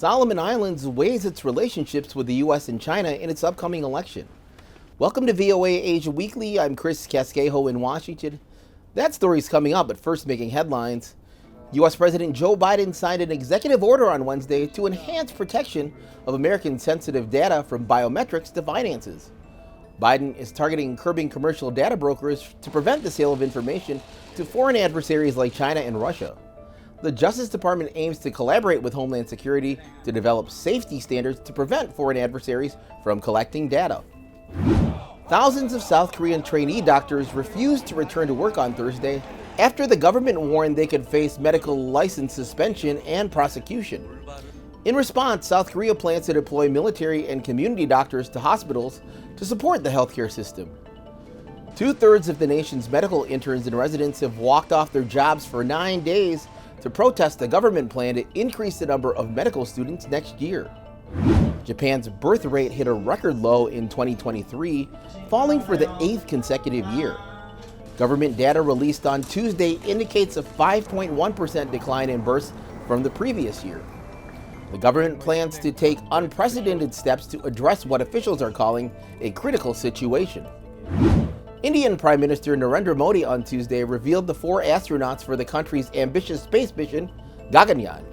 Solomon Islands weighs its relationships with the U.S. and China in its upcoming election. Welcome to VOA Asia Weekly. I'm Chris Casquejo in Washington. That story's coming up, but first making headlines. U.S. President Joe Biden signed an executive order on Wednesday to enhance protection of American sensitive data from biometrics to finances. Biden is targeting curbing commercial data brokers to prevent the sale of information to foreign adversaries like China and Russia. The Justice Department aims to collaborate with Homeland Security to develop safety standards to prevent foreign adversaries from collecting data. Thousands of South Korean trainee doctors refused to return to work on Thursday after the government warned they could face medical license suspension and prosecution. In response, South Korea plans to deploy military and community doctors to hospitals to support the healthcare system. Two-thirds of the nation's medical interns and residents have walked off their jobs for 9 days to protest the government plan to increase the number of medical students next year. Japan's birth rate hit a record low in 2023, falling for the 8th consecutive year. Government data released on Tuesday indicates a 5.1% decline in births from the previous year. The government plans to take unprecedented steps to address what officials are calling a critical situation. Indian Prime Minister Narendra Modi on Tuesday revealed the 4 astronauts for the country's ambitious space mission, Gaganyaan.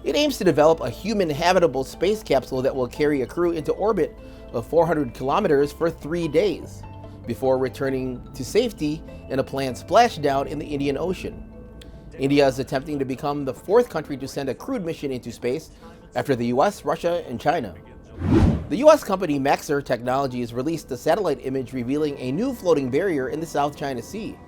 It aims to develop a human-habitable space capsule that will carry a crew into orbit of 400 kilometers for 3 days, before returning to safety in a planned splashdown in the Indian Ocean. India is attempting to become the 4th country to send a crewed mission into space after the US, Russia, and China. The U.S. company Maxar Technologies released a satellite image revealing a new floating barrier in the South China Sea.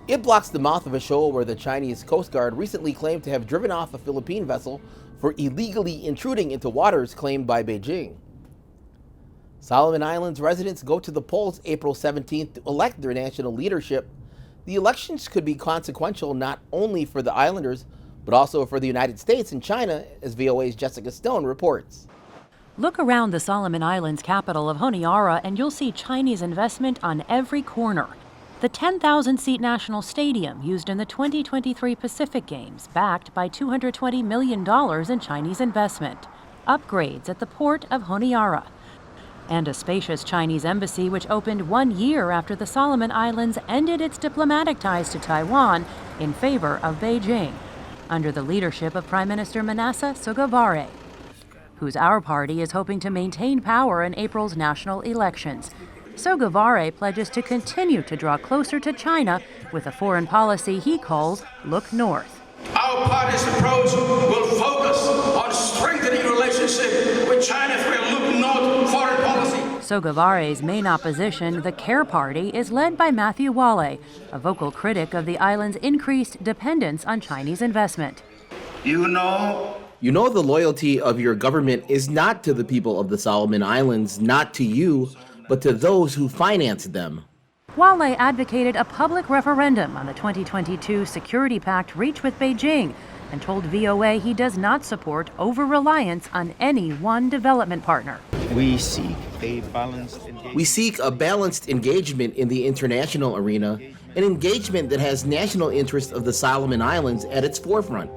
It blocks the mouth of a shoal where the Chinese Coast Guard recently claimed to have driven off a Philippine vessel for illegally intruding into waters claimed by Beijing. Solomon Islands residents go to the polls April 17th to elect their national leadership. The elections could be consequential not only for the islanders, but also for the United States and China, as VOA's Jessica Stone reports. Look around the Solomon Islands capital of Honiara and you'll see Chinese investment on every corner. The 10,000-seat National Stadium used in the 2023 Pacific Games, backed by $220 million in Chinese investment. Upgrades at the port of Honiara. And a spacious Chinese embassy which opened 1 year after the Solomon Islands ended its diplomatic ties to Taiwan in favor of Beijing, under the leadership of Prime Minister Manasseh Sogavare, whose Our Party is hoping to maintain power in April's national elections. Sogavare pledges to continue to draw closer to China with a foreign policy he calls Look North. Our party's approach will focus on strengthening relationship with China through a Look North foreign policy. Sogavare's main opposition, the Care Party, is led by Matthew Wale, a vocal critic of the island's increased dependence on Chinese investment. You know the loyalty of your government is not to the people of the Solomon Islands, not to you, but to those who finance them. Wale advocated a public referendum on the 2022 Security Pact reached with Beijing and told VOA he does not support over-reliance on any one development partner. We seek a balanced engagement in the international arena, an engagement that has national interest of the Solomon Islands at its forefront.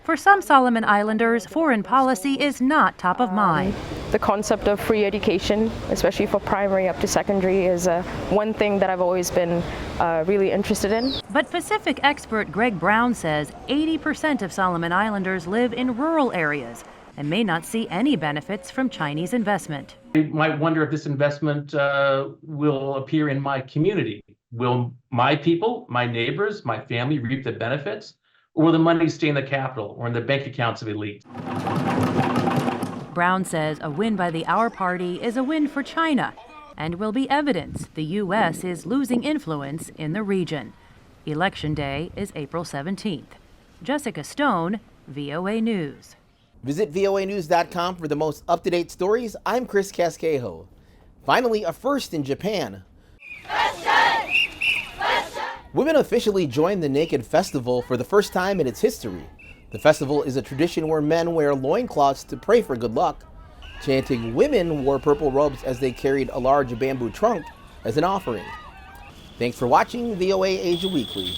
For some Solomon Islanders, foreign policy is not top of mind. The concept of free education, especially for primary up to secondary, is one thing that I've always been really interested in. But Pacific expert Greg Brown says 80% of Solomon Islanders live in rural areas and may not see any benefits from Chinese investment. You might wonder if this investment will appear in my community. Will my people, my neighbors, my family reap the benefits? Or will the money stay in the capital or in the bank accounts of elites? Brown says a win by the Our Party is a win for China and will be evidence the U.S. is losing influence in the region. Election Day is April 17th. Jessica Stone, VOA News. Visit voanews.com for the most up-to-date stories. I'm Chris Casquejo. Finally, a first in Japan. Women officially joined the Naked Festival for the first time in its history. The festival is a tradition where men wear loincloths to pray for good luck. Chanting women wore purple robes as they carried a large bamboo trunk as an offering. Thanks for watching VOA Asia Weekly.